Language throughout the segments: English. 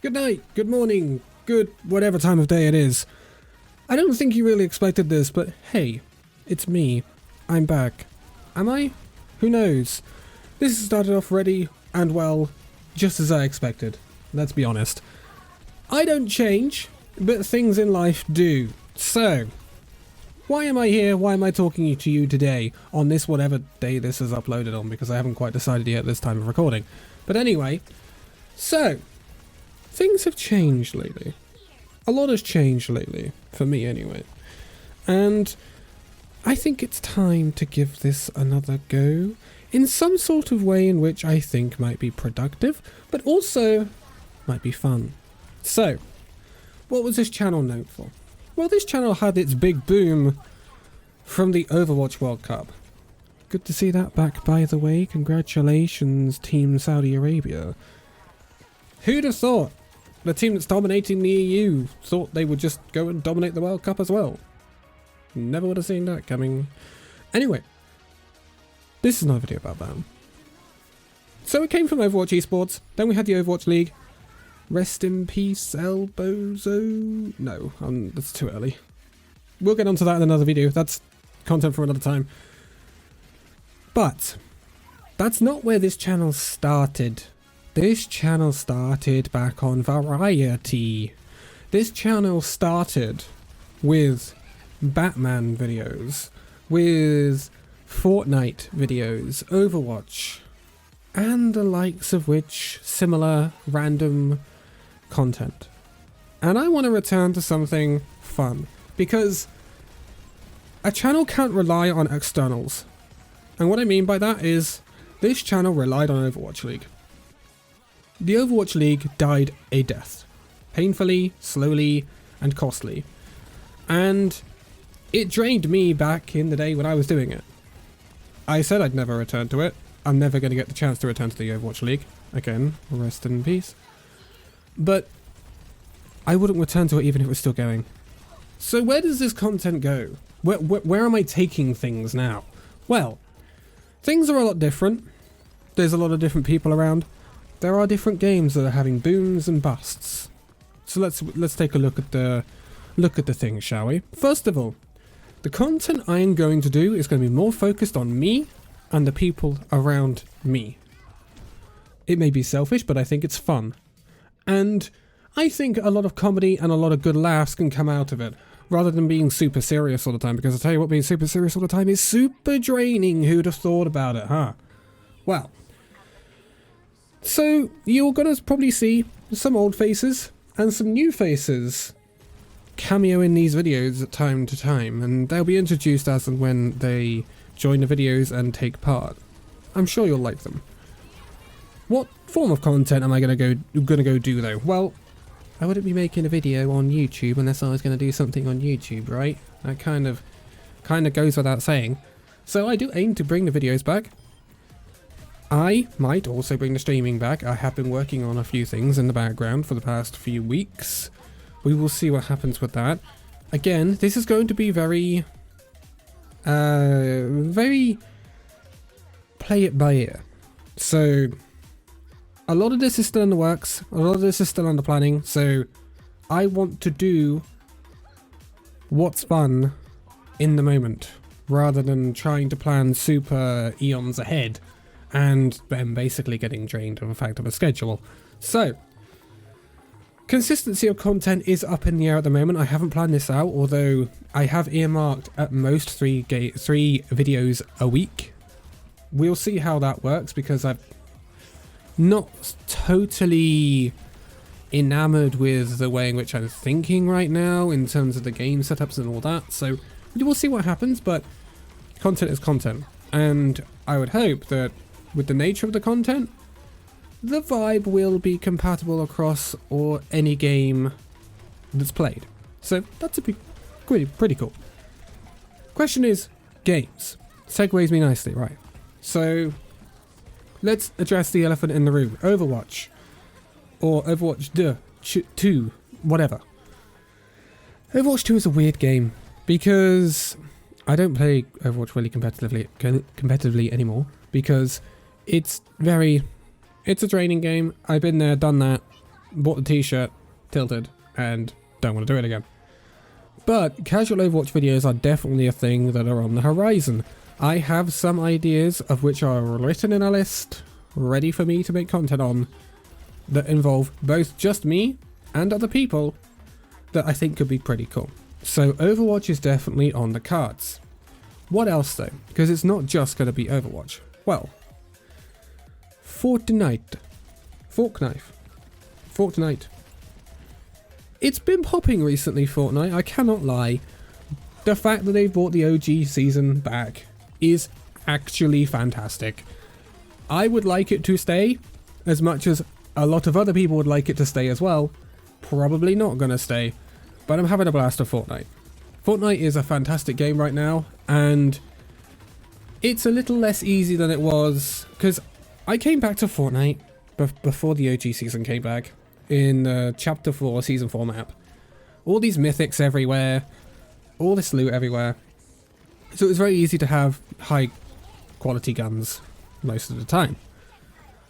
Good night, good morning, good whatever time of day it is. I don't think you really expected this, but hey, it's me. I'm back. Am I? Who knows? This has started off ready and well, just as I expected. Let's be honest. I don't change, but things in life do. So, why am I here? Why am I talking to you today on this whatever day this is uploaded on? Because I haven't quite decided yet at this time of recording. But anyway, so things have changed lately. A lot has changed lately, for me anyway. And I think it's time to give this another go in some sort of way in which I think might be productive, but also might be fun. So, what was this channel known for? Well, this channel had its big boom from the Overwatch World Cup. Good to see that back, by the way. Congratulations, Team Saudi Arabia. Who'd have thought the team that's dominating the EU thought they would just go and dominate the World Cup as well? Never would have seen that coming. Anyway, this is not a video about that. So it came from Overwatch Esports, then we had the Overwatch League. Rest in peace, Elbozo. No, that's too early. We'll get onto that in another video. That's content for another time. But that's not where this channel started. This channel started back on Variety. This channel started with Batman videos, with Fortnite videos, Overwatch, and the likes of which similar random content. And I want to return to something fun, because a channel can't rely on externals. And what I mean by that is, this channel relied on Overwatch League. The Overwatch League died a death. Painfully, slowly, and costly. And it drained me back in the day when I was doing it. I said I'd never return to it. I'm never going to get the chance to return to the Overwatch League. Again, rest in peace. But I wouldn't return to it even if it was still going. So where does this content go? Where am I taking things now? Well, things are a lot different. There's a lot of different people around. There are different games that are having booms and busts. So let's take a look at the things, shall we? First of all, the content I am going to do is going to be more focused on me and the people around me. It may be selfish, but I think it's fun. And I think a lot of comedy and a lot of good laughs can come out of it, rather than being super serious all the time, because I tell you what, being super serious all the time is super draining. Who'd have thought about it, huh? Well, so you're going to probably see some old faces and some new faces cameo in these videos at time to time, and they'll be introduced as and when they join the videos and take part. I'm sure you'll like them. What form of content am I gonna go do though? Well, I wouldn't be making a video on YouTube unless I was gonna do something on YouTube, right? That kind of goes without saying. So I do aim to bring the videos back. I might also bring the streaming back. I have been working on a few things in the background for the past few weeks. We will see what happens with that. Again, this is going to be very play it by ear. So a lot of this is still in the works. A lot of this is still under planning. So I want to do what's fun in the moment, rather than trying to plan super eons ahead and then basically getting drained of the fact of a schedule. So consistency of content is up in the air at the moment. I haven't planned this out, although I have earmarked at most three videos a week. We'll see how that works, because I'm not totally enamored with the way in which I'm thinking right now in terms of the game setups and all that. So we'll see what happens, but content is content. And I would hope that with the nature of the content, the vibe will be compatible across or any game that's played. So that's pretty cool. Question is games. Segues me nicely, right? So let's address the elephant in the room. Overwatch. Or Overwatch 2. Whatever. Overwatch 2 is a weird game because I don't play Overwatch really competitively anymore, because it's a draining game. I've been there, done that. bought the t-shirt, tilted, and don't want to do it again. But casual Overwatch videos are definitely a thing that are on the horizon. I have some ideas of which are written in a list, ready for me to make content on, that involve both just me and other people that I think could be pretty cool. So Overwatch is definitely on the cards. What else though? Because it's not just going to be Overwatch. Well, Fortnite. It's been popping recently, Fortnite, I cannot lie. The fact that they've brought the OG season back is actually fantastic. I would like it to stay, as much as a lot of other people would like it to stay as well. Probably not gonna stay, but I'm having a blast of Fortnite. Fortnite is a fantastic game right now, and it's a little less easy than it was, because I came back to Fortnite before the OG season came back, in Chapter 4 Season 4 map. All these mythics everywhere, all this loot everywhere, so it was very easy to have high quality guns most of the time.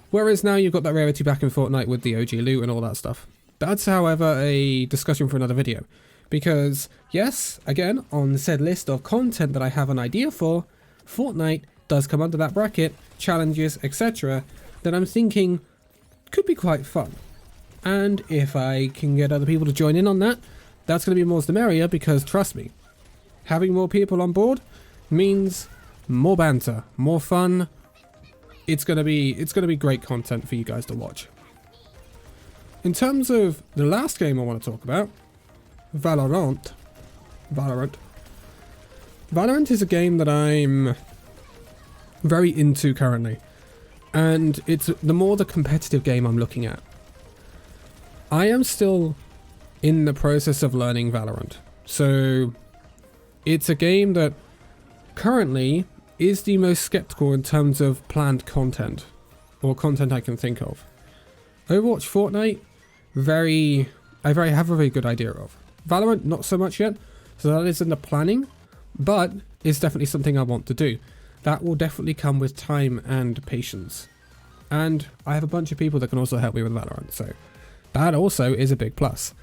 Whereas now you've got that rarity back in Fortnite with the OG loot and all that stuff. That's, however, a discussion for another video. Because, yes, again, on said list of content that I have an idea for, Fortnite does come under that bracket, challenges, etc., that I'm thinking could be quite fun. And if I can get other people to join in on that, that's going to be more the merrier, because trust me, having more people on board means more banter, more fun. It's gonna be great content for you guys to watch. In terms of the last game I want to talk about, Valorant is a game that I'm very into currently, and it's the more the competitive game I'm looking at. I am still in the process of learning Valorant, so it's a game that currently is the most skeptical in terms of planned content, or content I can think of. Overwatch, Fortnite, I have a very good idea of. Valorant, not so much yet, so that is in the planning, but it's definitely something I want to do. That will definitely come with time and patience. And I have a bunch of people that can also help me with Valorant, so that also is a big plus.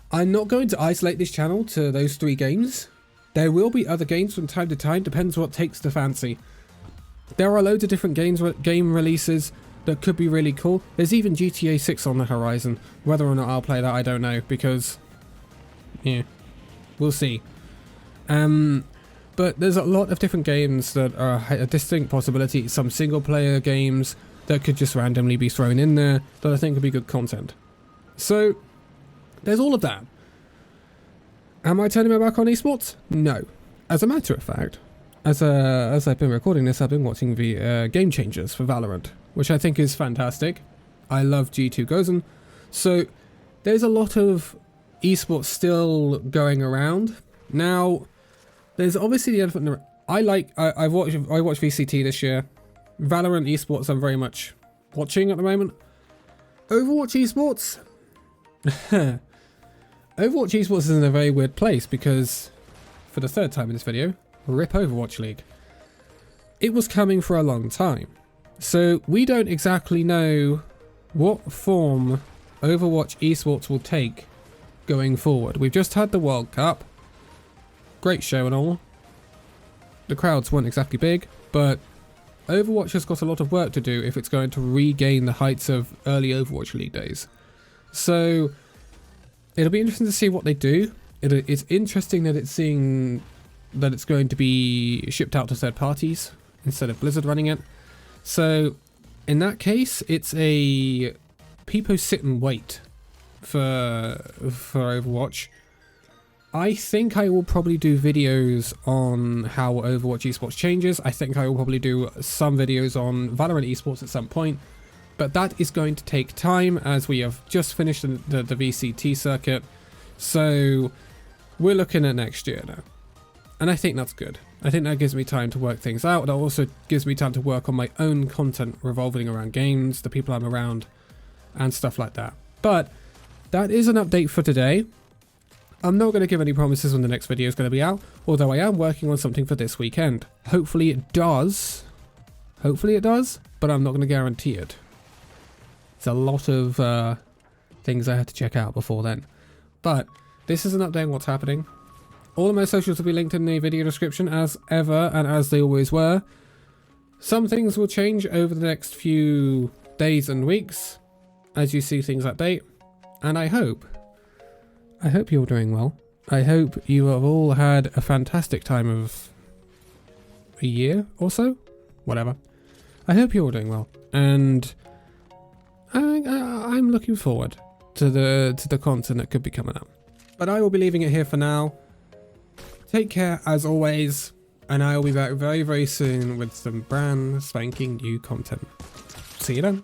I'm not going to isolate this channel to those 3 games. There will be other games from time to time, depends what takes the fancy. There are loads of different game releases that could be really cool. There's even GTA 6 on the horizon. Whether or not I'll play that, I don't know, because, yeah, we'll see. But there's a lot of different games that are a distinct possibility. Some single player games that could just randomly be thrown in there that I think would be good content. So, there's all of that. Am I turning my back on esports? No. As a matter of fact, as I've been recording this, I've been watching the Game Changers for Valorant, which I think is fantastic. I love G2 Gozen. So, there's a lot of esports still going around. Now, there's obviously the elephant in the room. I watched VCT this year. Valorant esports I'm very much watching at the moment. Overwatch esports? Overwatch esports is in a very weird place because, for the 3rd time in this video, RIP Overwatch League. It was coming for a long time. So we don't exactly know what form Overwatch esports will take going forward. We've just had the World Cup. Great show and all. The crowds weren't exactly big, but Overwatch has got a lot of work to do if it's going to regain the heights of early Overwatch League days. So it'll be interesting to see what they do. It's interesting that it's going to be shipped out to third parties instead of Blizzard running it. So in that case, it's a people sit and wait for Overwatch. I think I will probably do videos on how Overwatch esports changes. I think I will probably do some videos on Valorant esports at some point. But that is going to take time, as we have just finished the VCT circuit. So we're looking at next year now. And I think that's good. I think that gives me time to work things out. It also gives me time to work on my own content revolving around games, the people I'm around, and stuff like that. But that is an update for today. I'm not going to give any promises when the next video is going to be out, although I am working on something for this weekend. Hopefully it does. Hopefully it does, but I'm not going to guarantee it. It's a lot of things I had to check out before then. But this is an update on what's happening. All of my socials will be linked in the video description as ever and as they always were. Some things will change over the next few days and weeks as you see things update. And I hope you're doing well. I hope you have all had a fantastic time of a year or so, whatever. I hope you're all doing well, and I'm looking forward to the content that could be coming up. But I will be leaving it here for now. Take care as always, and I will be back very, very soon with some brand spanking new content. See you then.